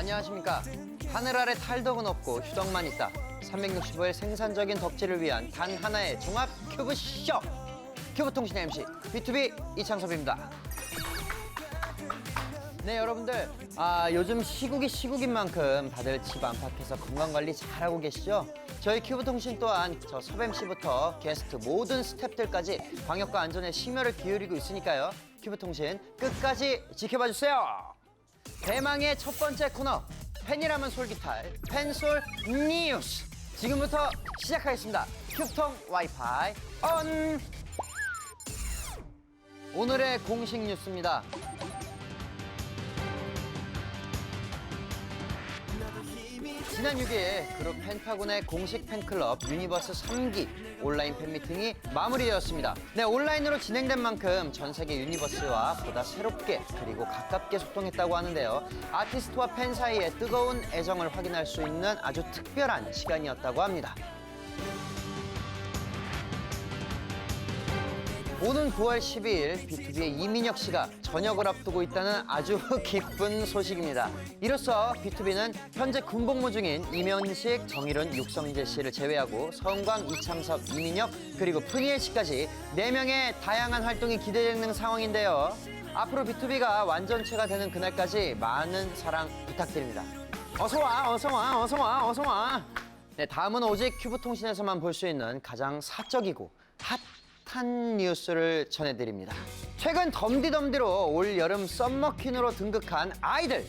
안녕하십니까. 하늘 아래 탈덕은 없고 휴덕만 있다. 365일 생산적인 덕질을 위한 단 하나의 종합 큐브쇼. 큐브통신 MC B2B 이창섭입니다. 네, 여러분들, 요즘 시국이 시국인 만큼 다들 집 안팎에서 건강관리 잘하고 계시죠? 저희 큐브통신 또한 저 섭 MC부터 게스트 모든 스태프들까지 방역과 안전에 심혈을 기울이고 있으니까요. 큐브통신 끝까지 지켜봐 주세요. 대망의 첫 번째 코너, 팬이라면 솔깃할 팬솔 뉴스. 지금부터 시작하겠습니다. 큐브통 와이파이 온! 오늘의 공식 뉴스입니다. 지난 6일 그룹 펜타곤의 공식 팬클럽 유니버스 3기 온라인 팬미팅이 마무리되었습니다. 네, 온라인으로 진행된 만큼 전 세계 유니버스와 보다 새롭게 그리고 가깝게 소통했다고 하는데요. 아티스트와 팬 사이의 뜨거운 애정을 확인할 수 있는 아주 특별한 시간이었다고 합니다. 오는 9월 12일 B2B의 이민혁 씨가 전역을 앞두고 있다는 아주 기쁜 소식입니다. 이로써 B2B는 현재 군복무 중인 이면식, 정일훈, 육성재 씨를 제외하고 서은광, 이창섭, 이민혁, 그리고 푸니엘 씨까지 4명의 다양한 활동이 기대되는 상황인데요. 앞으로 B2B가 완전체가 되는 그날까지 많은 사랑 부탁드립니다. 어서 와, 어서 와, 어서 와, 어서 와. 네, 다음은 오직 큐브통신에서만 볼 수 있는 가장 사적이고 핫한 뉴스를 전해드립니다. 최근 덤디덤디로 올 여름 썸머퀸으로 등극한 아이들.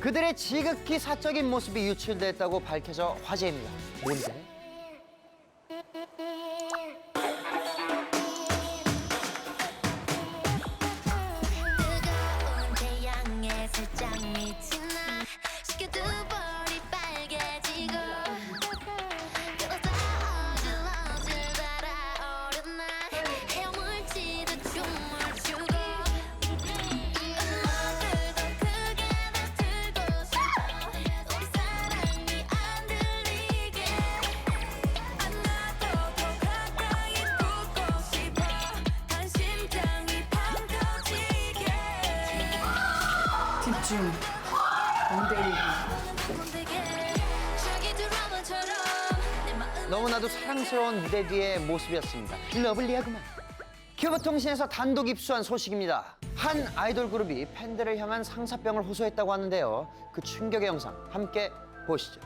그들의 지극히 사적인 모습이 유출됐다고 밝혀져 화제입니다. 뭔데? 뜨거운 태양에 살짝 미친 나 식혀두 볼이 빨개지고 그러다 어질어질 달아오른 날 헤어물지도 춤을 추고 음악을 더 크게 다 틀고 싶어 우리 사랑이 안 들리게 안아도 더 가까이 붙고 싶어 단 심장이 팡 터지게 집중. 엉덩이. 너무나도 사랑스러운 무대 뒤의 모습이었습니다. 러블리하구만. 큐브통신에서 단독 입수한 소식입니다. 한 아이돌 그룹이 팬들을 향한 상사병을 호소했다고 하는데요. 그 충격의 영상 함께 보시죠.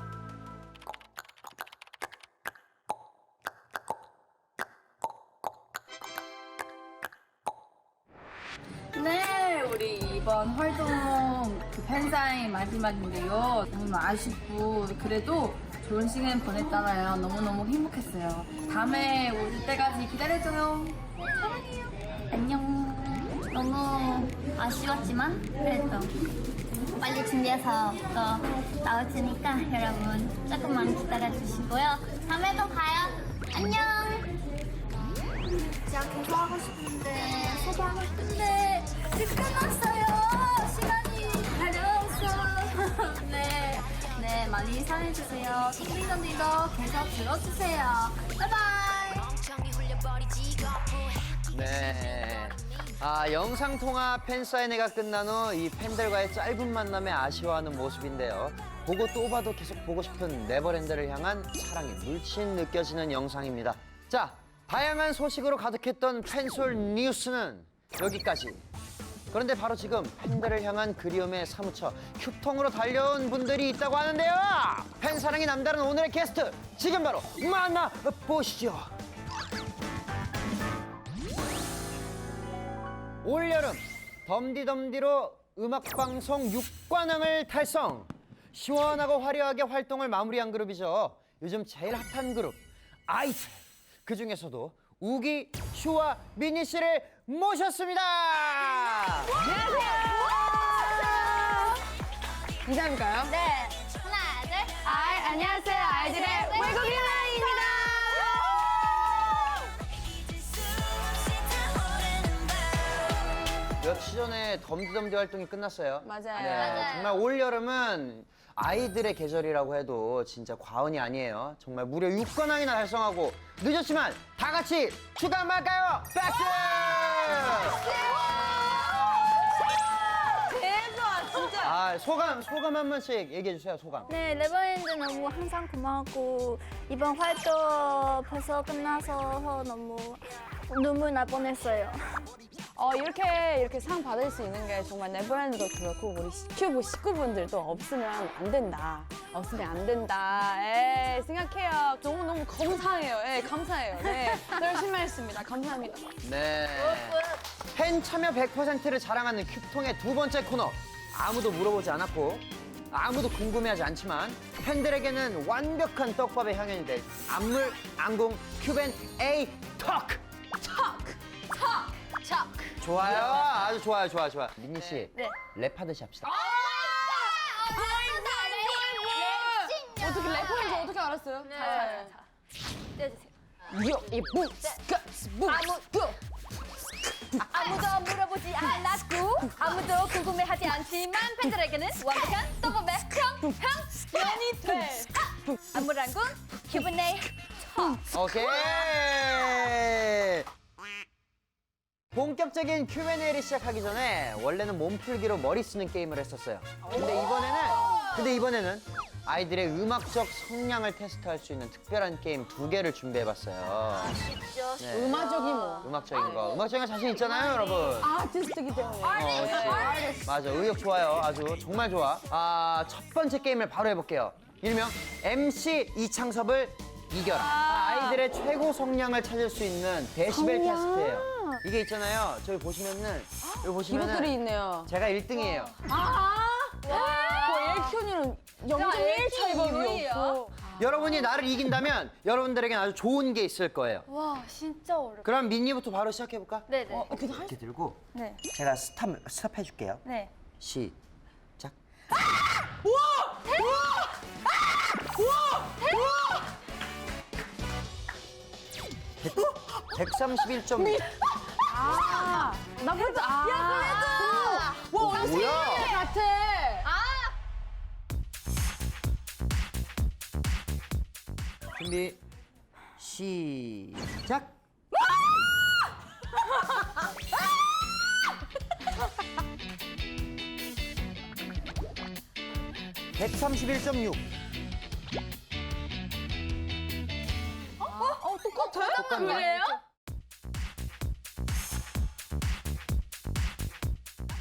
네, 우리 이번 활동 그 팬사인 마지막인데요. 너무 아쉽고 그래도 좋은 시간 보냈잖아요. 너무너무 행복했어요. 다음에 올 때까지 기다려줘요. 사랑해요. 안녕. 너무 아쉬웠지만 그래도 빨리 준비해서 또 나올 테니까 여러분 조금만 기다려주시고요. 다음에도 봐요. 안녕. 진짜 계속 하고 싶은데 소개하고 싶은데 지금 끝났어요. 시간이 가려웠어. 네, 많이 사랑해주세요. 싱글리더들도 계속 들어주세요. 바이바이. 네. 영상통화 팬사인회가 끝난 후 이 팬들과의 짧은 만남에 아쉬워하는 모습인데요. 보고 또 봐도 계속 보고 싶은 네버랜드를 향한 사랑이 물씬 느껴지는 영상입니다. 자, 다양한 소식으로 가득했던 팬솔 뉴스는 여기까지. 그런데 바로 지금 팬들을 향한 그리움에 사무쳐 큐통으로 달려온 분들이 있다고 하는데요. 팬사랑이 남다른 오늘의 게스트, 지금 바로 만나보시죠. 올여름 덤디덤디로 음악방송 6관왕을 달성. 시원하고 화려하게 활동을 마무리한 그룹이죠. 요즘 제일 핫한 그룹 아이들. 그 중에서도 우기, 슈와 미니 씨를 모셨습니다. 안녕하세요. 인사해볼까요? 네, 하나, 둘. 안녕하세요. 아이들의 외국인 라인입니다. 며칠 전에 덤디덤디 활동이 끝났어요. 맞아요. 네, 맞아요. 정말 올여름은 아이들의 계절이라고 해도 진짜 과언이 아니에요. 정말 무려 6관왕이나 달성하고 늦었지만 다 같이 축하 한번 할까요? 박수! 대박, 진짜. 소감 한 번씩 얘기해 주세요. 소감. 네, 네버랜드 너무 항상 고마웠고 이번 활동 벌써 끝나서 너무 눈물 날 뻔했어요. 이렇게 상 받을 수 있는 게 정말 네버랜드도 그렇고 우리 큐브 식구분들도 없으면 안 된다. 없으면 안 된다. 생각해요. 너무 감사해요. 감사해요. 네, 열심히 했습니다. 감사합니다. 네. 팬 참여 100%를 자랑하는 큐통의 두 번째 코너. 아무도 물어보지 않았고 아무도 궁금해하지 않지만 팬들에게는 완벽한 떡밥의 향연이 될 안물, 안궁, 큐앤A 토크. 좋아요. 아주 좋아요. 민니 씨. 네. 랩하듯이 합시다. 어떻게 래퍼인지 어떻게 알았어요? 자. 떼주세요. 아무도 물어보지 않았고 아무도 궁금해하지 않지만 팬들에게는 완벽한 떡밥의 향연이 될 안무랑군 Q&A 오케이. 본격적인 Q&A를 시작하기 전에 원래는 몸풀기로 머리 쓰는 게임을 했었어요. 근데 이번에는 아이들의 음악적 성량을 테스트할 수 있는 특별한 게임 2개를 준비해봤어요. 쉽죠? 네. 음악적인 뭐. 음악적인 거 자신 있잖아요, 여러분. 아티스트이기 때문에. 그렇지. 맞아, 의욕 좋아요. 아주 정말 좋아. 첫 번째 게임을 바로 해볼게요. 일명 MC 이창섭을 이겨라. 아이들의 최고 성량을 찾을 수 있는 데시벨 테스트예요. 이게 있잖아요. 저기 보시면은 이것들이 있네요. 제가 1등이에요. 에이큐는 0.1 차이밖에 없어. 여러분이 나를 이긴다면 여러분들에겐 아주 좋은 게 있을 거예요. 와 진짜 어렵다. 그럼 민니부터 바로 시작해볼까? 네네. 이렇게 들고 네. 제가 스탑 해줄게요. 네. 시작. 131.6. 나쁘지 야, 그래도! 와, 뭐야? 같아. 준비 시작. (131.6) 똑같아? 그래요?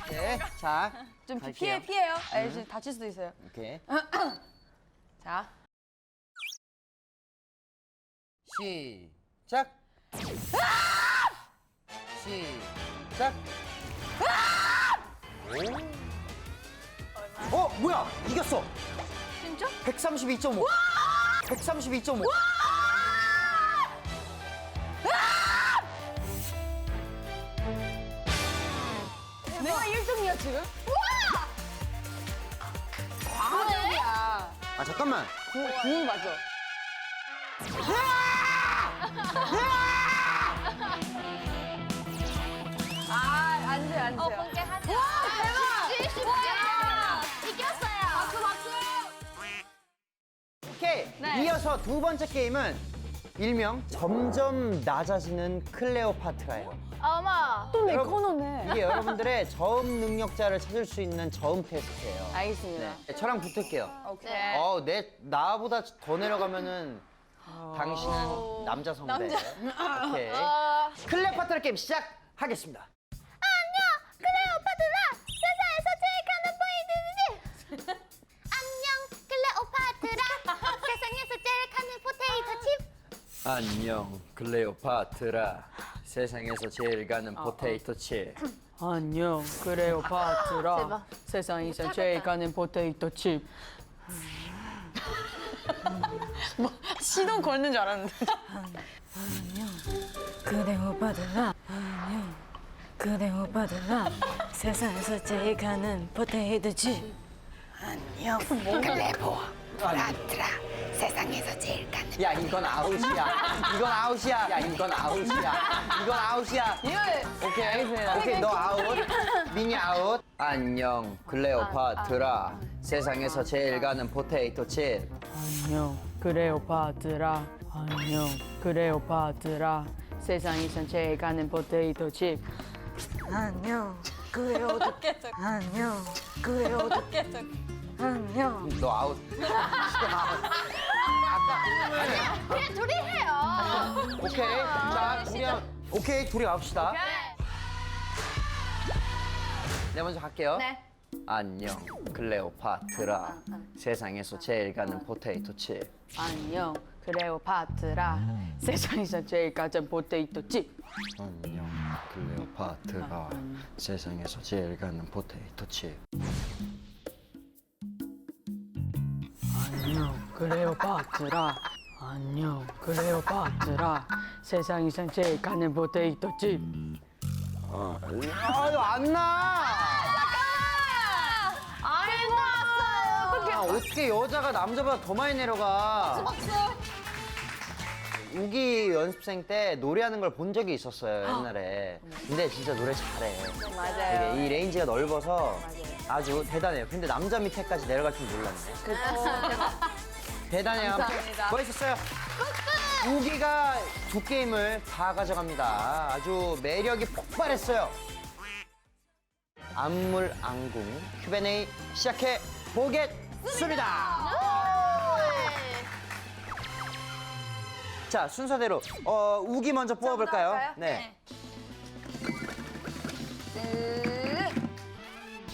네, 자, 좀 갈게요. 피해요. 지금 다칠 수도 있어요. 오케이. 자. 시작. 시작. 뭐야? 이겼어. 진짜? 132.5. 132.5. 내가 1등이야, 지금? 과학이야. 잠깐만. 그건 맞아. 안 돼요. 공개하자. 대박! 와! 이겼어요. 박수. 오케이. 네. 이어서 두 번째 게임은 일명 점점 낮아지는 클레오파트라예요. 어머. 또 내 여러분, 코너네. 이게 여러분들의 저음 능력자를 찾을 수 있는 저음 테스트예요. 알겠습니다. 네, 저랑 붙을게요. 오케이. 나보다 더 내려가면은 당신은 남자 성대. 오케이. 클레오파트라 게임 시작하겠습니다. 클레오파트라 세상에서 제일 가는 포테이토 칩. 안녕 클레오파트라 세상에서 제일 가는 포테이토 칩. 안녕, 클레오파트라. 세상에서 제일 가는 포테이토 칩. 안녕, 클레오파트라. 대박. 세상에서 제일 가는 포테이토 칩. 뭐 시동 걸는 줄 알았는데. 클레오파트라 안녕 클레오파트라 세상에서 제일 가는 포테이토 칩 안녕 클레오파트라 세상에서 제일 가는 야, 이건 아웃이야. 이건 아웃이야. 야, 이건 아웃이야. 이건 아웃이야. 오케이. 알겠습니다. 오케이, 너 아웃. 미니 아웃. 안녕, 클레오파트라. 세상에서 제일 가는 포테이토 칩. 안녕, 클레오파트라. 안녕, 클레오파트라. 세상에서 제일 가는 포테이토 칩. 안녕 그래요. 안녕. 그래요. 안녕. 너 아웃. 그냥 둘이 해요. 오케이. 자, 오케이, 둘이 가봅시다. 네, 먼저 갈게요. 네. 안녕, 클레오파트라. 세상에서 제일 가는 포테이토 칩. 안녕, 클레오파트라. 세상에서 제일 가진 포테이토 칩. 안녕, 클레오파트라. 세상에서 제일 가는 포테이토 칩. 안녕, 클레오파트라. 안녕, 클레오파트라. 세상에서 제일 가는 포테이토 칩. 아유, 안 나! 아, 어떻게 여자가 남자보다 더 많이 내려가? 우기 연습생 때 노래하는 걸 본 적이 있었어요, 옛날에. 근데 진짜 노래 잘해. 맞아요. 되게 이 레인지가 넓어서 아주 대단해요. 근데 남자 밑에까지 내려갈 줄 몰랐네. 대단해요. 감사합니다. 멋있었어요. 우기가 두 게임을 다 가져갑니다. 아주 매력이 폭발했어요. 안물안궁 Q&A 시작해 보겠습니다. 자, 순서대로 우기 먼저 뽑아볼까요? 할까요? 네.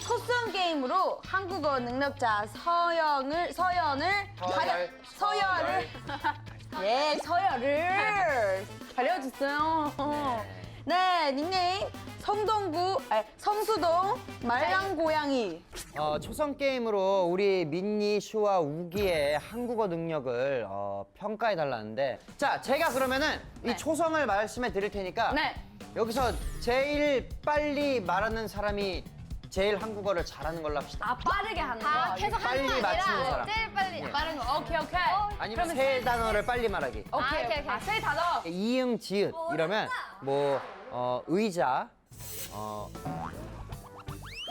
초성 게임으로 한국어 능력자 서열을 가려주세요. 네, 닉네임 성수동 말랑고양이. 초성 게임으로 우리 민니, 슈와 우기의 한국어 능력을 평가해 달라는데, 자, 제가 그러면은 이 초성을 말씀해 드릴 테니까 네. 여기서 제일 빨리 말하는 사람이 제일 한국어를 잘하는 걸로 합시다. 아, 빠르게 하는 거. 계속 빨리 하는 거 맞히는 아니라 사람. 제일 빨리 네. 빠른 거. 오케이. 아니면 세 단어를 빨리 말하기. 오케이. 오케이, 오케이. 세 단어. 이응, 지읒 이러면 뭐 의자,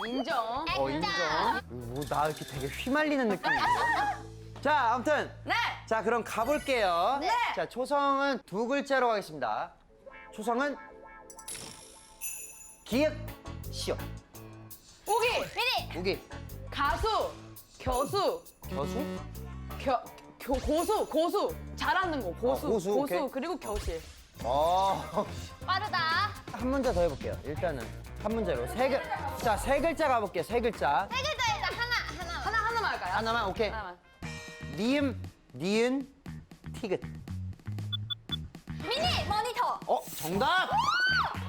인정. 인정. 나 이렇게 되게 휘말리는 느낌이야. 자, 아무튼 네. 자, 그럼 가볼게요. 네. 자, 초성은 두 글자로 가겠습니다. 초성은 기역, 시역. 우기. 미리. 우기, 가수. 교수. 교수? 고수. 잘하는 거. 고수. 고수, 오케이. 그리고 교실. 빠르다. 한 문제 더 해볼게요. 일단은 한 문제로 자, 세 글자 가볼게요. 세 글자. 세 글자에다 하나. 하나만 할까요? 하나만, 오케이. 하나만. 니은, 니은, 티귿. 미니 모니터. 정답!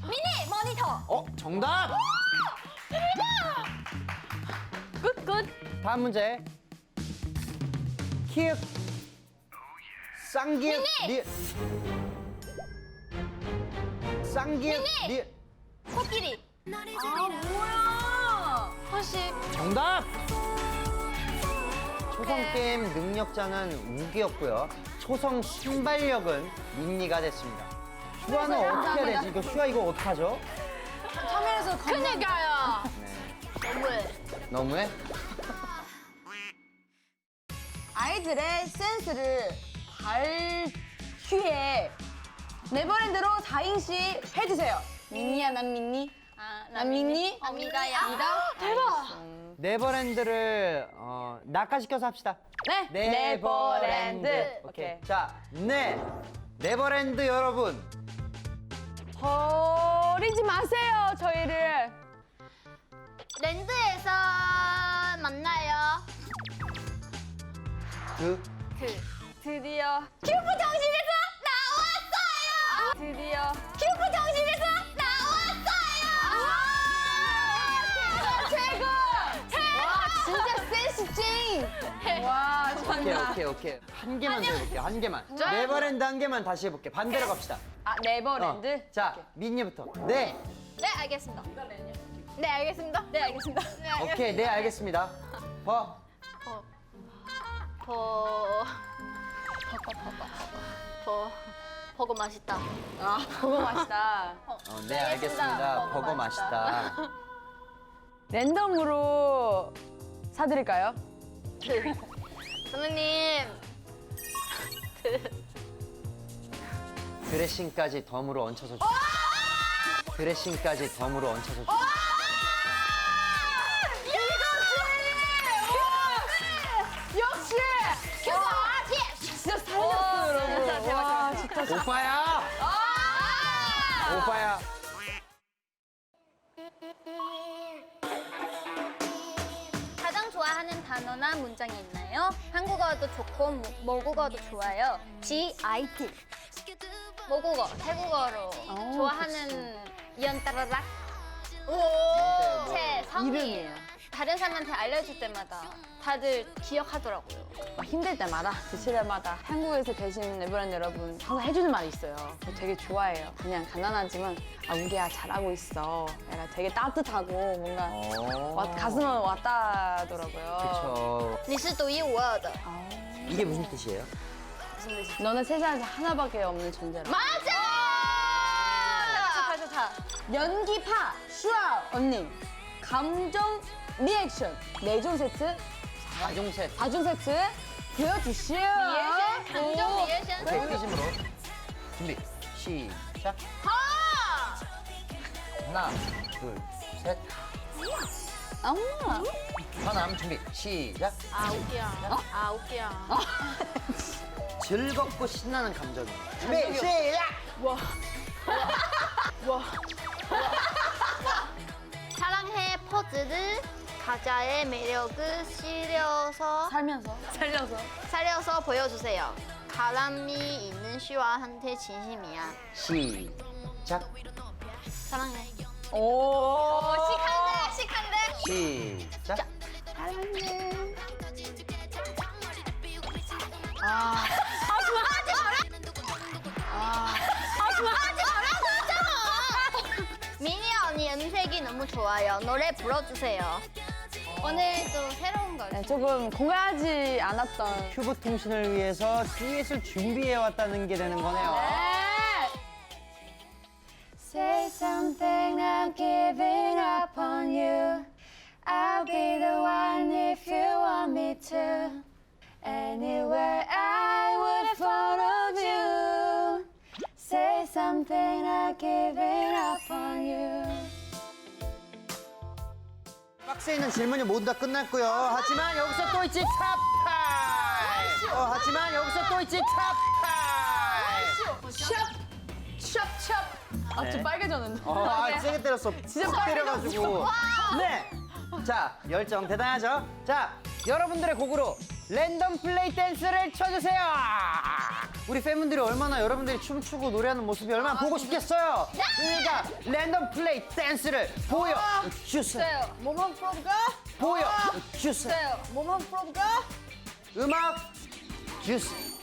미니 모니터. 정답! 끝. 다음 문제. 키읔, 쌍기역, 니은. 쌍기역, 미니! 니은. 코끼리. 뭐야? 허식. 정답! 초성 게임 능력자는 우기였고요. 초성 순발력은 민니가 됐습니다. 슈아는 어떻게 해야 되지? 슈아 이거 어떡하죠? 화면에서 그니까요. 네. 너무해. 너무해? 아이들의 센스를 발휘해 네버랜드로 4인씩 해주세요. 민니야, 난 민니. 난 민니. 미가야. 대박. 네버랜드를 낙하시켜서 합시다. 네. 네버랜드. 오케이. 자, 네버랜드 여러분. 버리지 마세요, 저희를. 랜드에서 만나요. 드디어 큐브 정신에서 나왔어요. 드디어 큐브 정신에서 나왔어요. 최고! 와, 진짜 센스 찡! 와, 정말. 오케이. 한 개만 더 해볼게요. 한 개만. 네버랜드 한 개만 다시 해볼게요. 반대로 갑시다. 아, 네버랜드? 자, 민니부터. 네. 네, 알겠습니다. 네, 알겠습니다. 네, 알겠습니다. 네, 알겠습니다. 오케이, 네, 알겠습니다. 버거 맛있다. 아, 그거 맛있다. 네, 알겠습니다. 버거 맛있다. 랜덤으로 사드릴까요? 선생님. 드레싱까지 덤으로 얹혀서 주. 드레싱까지 덤으로 얹혀서 주. 오빠야. 오빠야. 가장 좋아하는 단어나 문장이 있나요? 한국어도 좋고 모국어도 좋아요. GIT. 모국어, 태국어로 좋아하는 연따라락. 제 성이에요. 다른 사람한테 알려줄 때마다 다들 기억하더라고요. 힘들 때마다, 지칠 때마다 한국에서 계신 네버랜드 여러분 항상 해주는 말이 있어요. 저 되게 좋아해요. 그냥 간단하지만 우리야 잘하고 있어. 약간 되게 따뜻하고 뭔가 가슴을 왔다더라고요. 그렇죠. 你是独一无二的. 이게 무슨 뜻이에요? 너는 세상에서 하나밖에 없는 존재라. 맞아! 좋다, 좋다. 연기파 슈아 언니 감정 리액션 4종 세트 4종 세트. 4종 세트 보여주시오. 리액션, 감정 리액션. 백기심으로 준비 시작. 하나 둘 셋. 엄마. 하남 준비 시작. 웃겨. 즐겁고 신나는 감정입니다. 준비 시작. 사랑해 포즈를 가자의 매력을 실려서 살려서 보여주세요. 바람이 있는 슈아한테 진심이야. 시작. 사랑해. 오. 시칸데. 시작. 미니 언니 음색이 너무 좋아요. 노래 불러주세요. 오늘도 새로운 걸. 네, 조금 공개하지 않았던. 큐브 통신을 위해서 듀엣을 준비해 왔다는 게 되는 거네요. Say something, I'm giving up on you. I'll be the one if you want me to. Anywhere I would follow you. Say something, I'm giving up on you. 박스에 있는 질문이 모두 다 끝났고요. 하지만 여기서 또 있지 탑타임. 하지만 여기서 또 있지 탑타임. 샵. 아, 좀 빨개졌는데. 세게 때렸어. 진짜 푹 때려가지고. 네. 자, 열정 대단하죠? 자, 여러분들의 곡으로 랜덤 플레이 댄스를 쳐주세요. 우리 팬분들이 얼마나 여러분들이 춤추고 노래하는 모습이 얼마나 보고 싶겠어요. 그러니까 랜덤 플레이 댄스를 보여주세요. 몸 한번 풀어볼까? 보여주세요. 몸 한번 풀어볼까? 음악 주세요.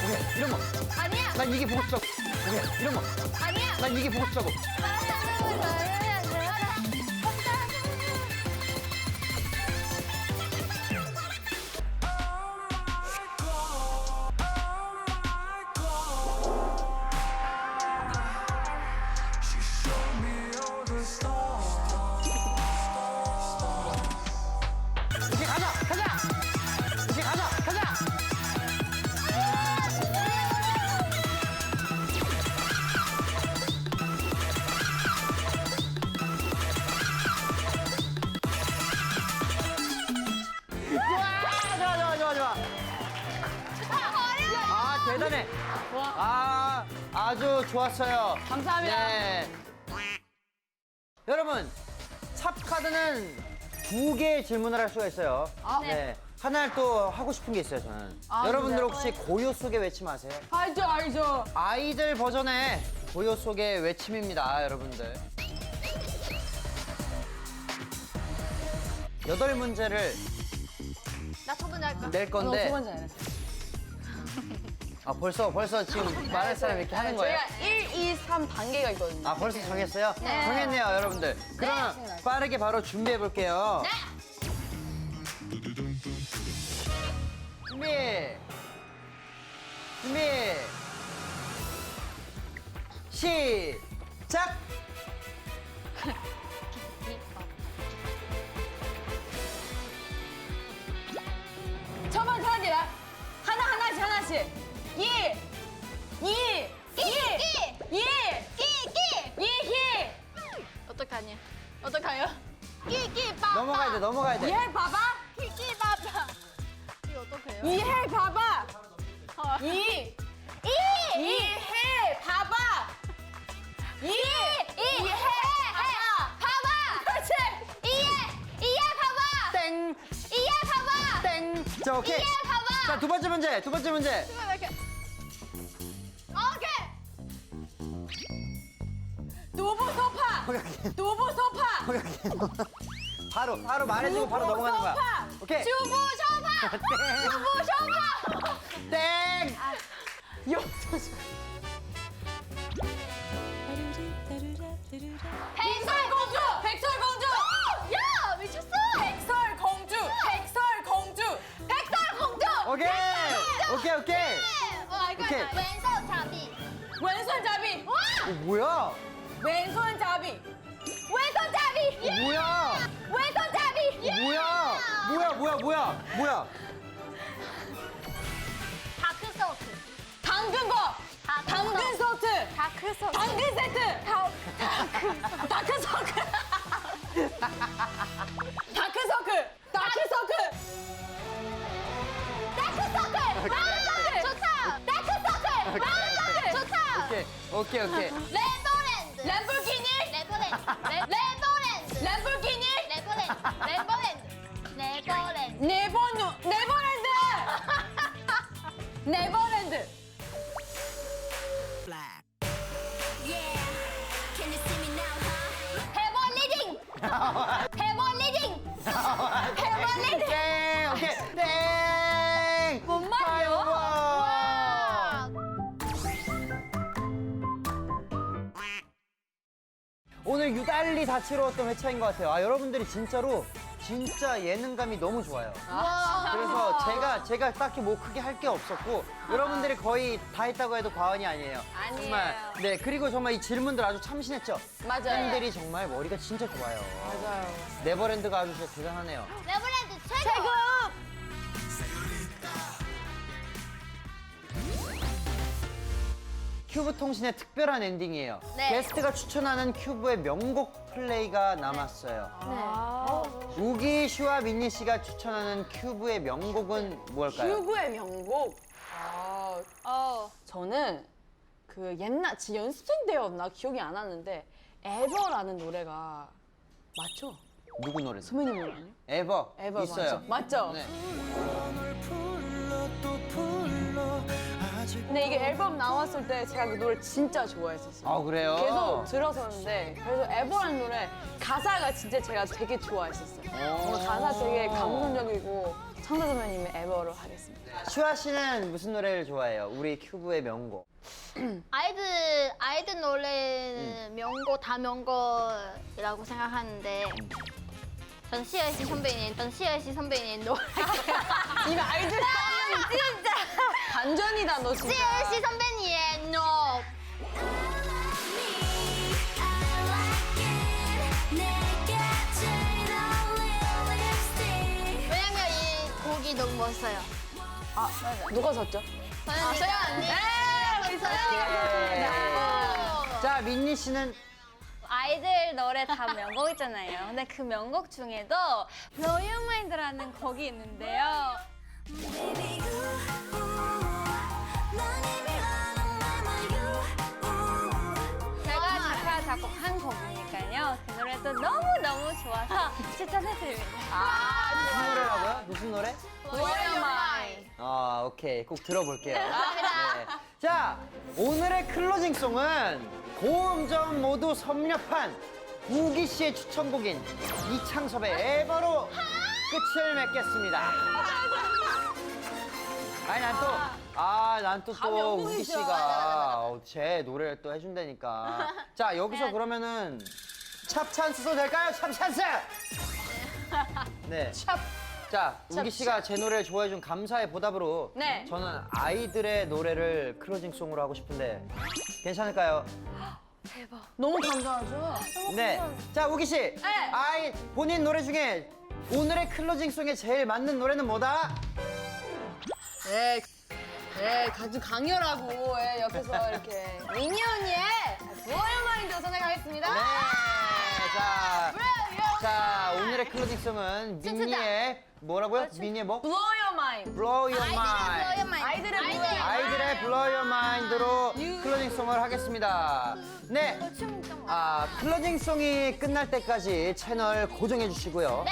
오케이, 이런 거. 아니야. 난 이게 보고 싶다고. 오케이, 이런 거. 아니야. 난 이게 보고 싶다고. 이제 가자. 이제 가자. 좋아. 아, 대단해. 아주 좋았어요. 감사합니다. 네. 여러분, 찹카드는 2개의 질문을 할 수가 있어요. 네. 하나를 또 하고 싶은 게 있어요, 저는. 여러분들 혹시 고요 속의 외침 아세요? 알죠. 아이들 버전의 고요 속의 외침입니다, 여러분들. 8문제를 나 첫 번째 할까? 낼 건데. 두 번째. 벌써 지금 말할 사람 이렇게 하는 거예요? 저희가 1, 2, 3 단계가 있거든요. 벌써 정했어요? 정했네요, 여러분들. 그럼 빠르게 바로 준비해 볼게요. 준비. 시작. 첫 번째 단계라. 하나씩. 2, 2, 2, 2, 2, 2, 가요? 끼끼밥. 넘어가야 돼. 이해 봐봐. 끼끼밥. 이거 어떡해요? 이해 봐봐. 이해 봐봐. 이해 봐봐. 그렇지. 이해 봐봐. 땡. 이해 봐봐. 땡. 자, 오케이. 이해 봐봐. 자, 두 번째 문제. 이렇게. 오케이. 노부 소파. 노부 소파. 바로 말해주고 바로 넘어가는 거야. 소파. 오케이. 주부 쇼파. 주부 쇼파. 땡. 백설공주. 백설공주. 야 미쳤어. 백설공주. 백설공주. 백설공주. 오케이. 오케이. 왼손잡이. 왼손잡이. 뭐야? 왼손잡이. 왼손잡이. 뭐야? 왼손잡이. 뭐야? 다크서클. 당근버. 당근 소트. 다크서클. 당근 세트. 다크서클. 다크서클. 다크서클. 다크서클. 다크서클. 좋다. 다크서클. 좋다. 오케이. 레버랜드. 램보르기니. 레버랜드. 램보르기니. 레버랜드. 네버랜드. 네버랜드. 해버리딩. 오케이. 땡. 뭔 말이야? 와. 오늘 유달리 다채로웠던 회차인 것 같아요. 여러분들이 진짜 예능감이 너무 좋아요. 그래서 제가 딱히 뭐 크게 할 게 없었고 여러분들이 거의 다 했다고 해도 과언이 아니에요. 아니에요. 정말. 네, 그리고 정말 이 질문들 아주 참신했죠. 맞아요. 팬들이 정말 머리가 진짜 좋아요. 맞아요. 네버랜드가 아주 진짜 대단하네요. 레버랜드 최고. 큐브 통신의 특별한 엔딩이에요. 네. 게스트가 추천하는 큐브의 명곡 플레이가 남았어요. 우기 씨와 민니 씨가 추천하는 큐브의 명곡은 뭘까요? 큐브의 명곡. 저는 그 옛날 연습생 때였나 기억이 안 나는데 에버라는 노래가 맞죠? 누구 노래? 소민이 노래 아니에요? 에버. 에버 있어요. 맞죠? 네. 근데 이게 앨범 나왔을 때 제가 그 노래 진짜 좋아했었어요. 그래요? 계속 들었었는데 그래서 에버라는 노래 가사가 진짜 제가 되게 좋아했었어요. 뭔가 가사 되게 감동적이고 창자 선배님의 에버로 하겠습니다. 슈아 씨는 무슨 노래를 좋아해요? 우리 큐브의 명곡. 아이들 노래는 명곡 다 명곡이라고 생각하는데 전 CLC 선배님 노래 이거 아이들 진짜 반전이다 너 진짜. CLC 선배님의 No. 왜냐면 이 곡이 너무 멋있어요. 누가 섰죠? 서연 언니. 우리 서연이가 자, 민니 씨는 아이들 노래 다 명곡 있잖아요. 근데 그 명곡 중에도 Blow Your Mind라는 곡이 있는데요. 제가 작사, 작곡한 곡이니까요. 그 노래도 너무너무 좋아서 추천해드립니다. 무슨 노래라고요? 무슨 노래? Blow Your Mind. 오케이. 꼭 들어볼게요. 네. 자, 오늘의 클로징송은 고음전 모두 섭렵한 우기 씨의 추천곡인 이창섭의 에버로 끝을 맺겠습니다. 난 또 우기 씨가 제 노래를 또 해준다니까. 자, 여기서 그러면은 찹찬스 써도 될까요? 찹찬스! 네. 자, 우기 씨가 제 노래를 좋아해준 감사의 보답으로 네. 저는 아이들의 노래를 클로징송으로 하고 싶은데 괜찮을까요? 너무 감사하죠? 네. 자, 우기 씨. 본인 노래 중에 오늘의 클로징송에 제일 맞는 노래는 뭐다? 아주 강렬하고 옆에서 이렇게 미니 언니의 Blow Your Mind 선택하겠습니다. 네. 자, Blow your 오늘의 클로징송은 민니의 뭐라고요? 민니의 뭐? Blow your mind. Blow Your Mind. 아이들의 blow your mind. 아이들의 Blow Your Mind로 클로징송을 하겠습니다. 네. 클로징송이 끝날 때까지 채널 고정해 주시고요. 네.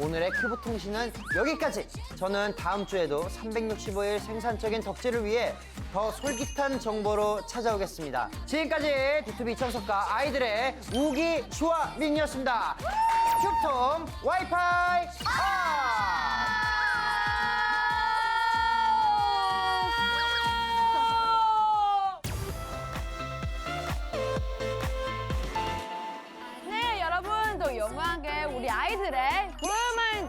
오늘의 큐브 통신은 여기까지. 저는 다음 주에도 365일 생산적인 덕질을 위해 더 솔깃한 정보로 찾아오겠습니다. 지금까지 B2B 이청석과 아이들의 우기, 슈아, 민이었습니다. 큐브통 와이파이 네, 여러분 또 영광하게 우리 아이들의 브로마인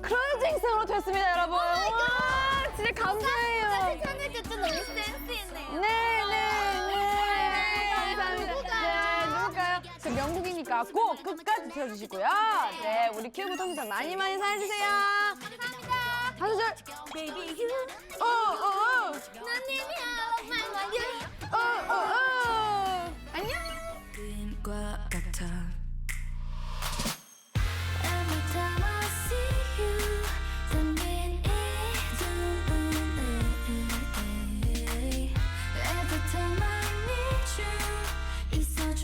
클로징송으로 됐습니다, 여러분. 와, 진짜 감사해요. 찬이 진짜 너무 센스 있네요. 감사합니다. 네, 누굴까요? 그 명곡이니까 꼭 끝까지 들어주시고요. 네, 우리 큐브 통신 많이 많이 사랑해주세요. 감사합니다. 한 소절. Baby you, 너님이 all of my life. 안녕. 과 같아. Every time I see you, something is Every time I need you, 있어줘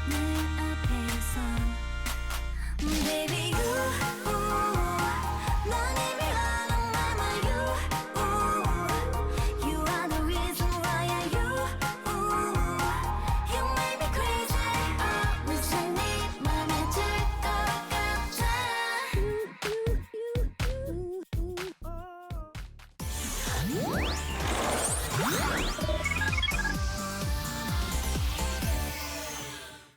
내 앞에서. Baby you, 넌 이미 out of my mind. You are the reason why you make me crazy. 어느새 네 맘에 들 것 같아.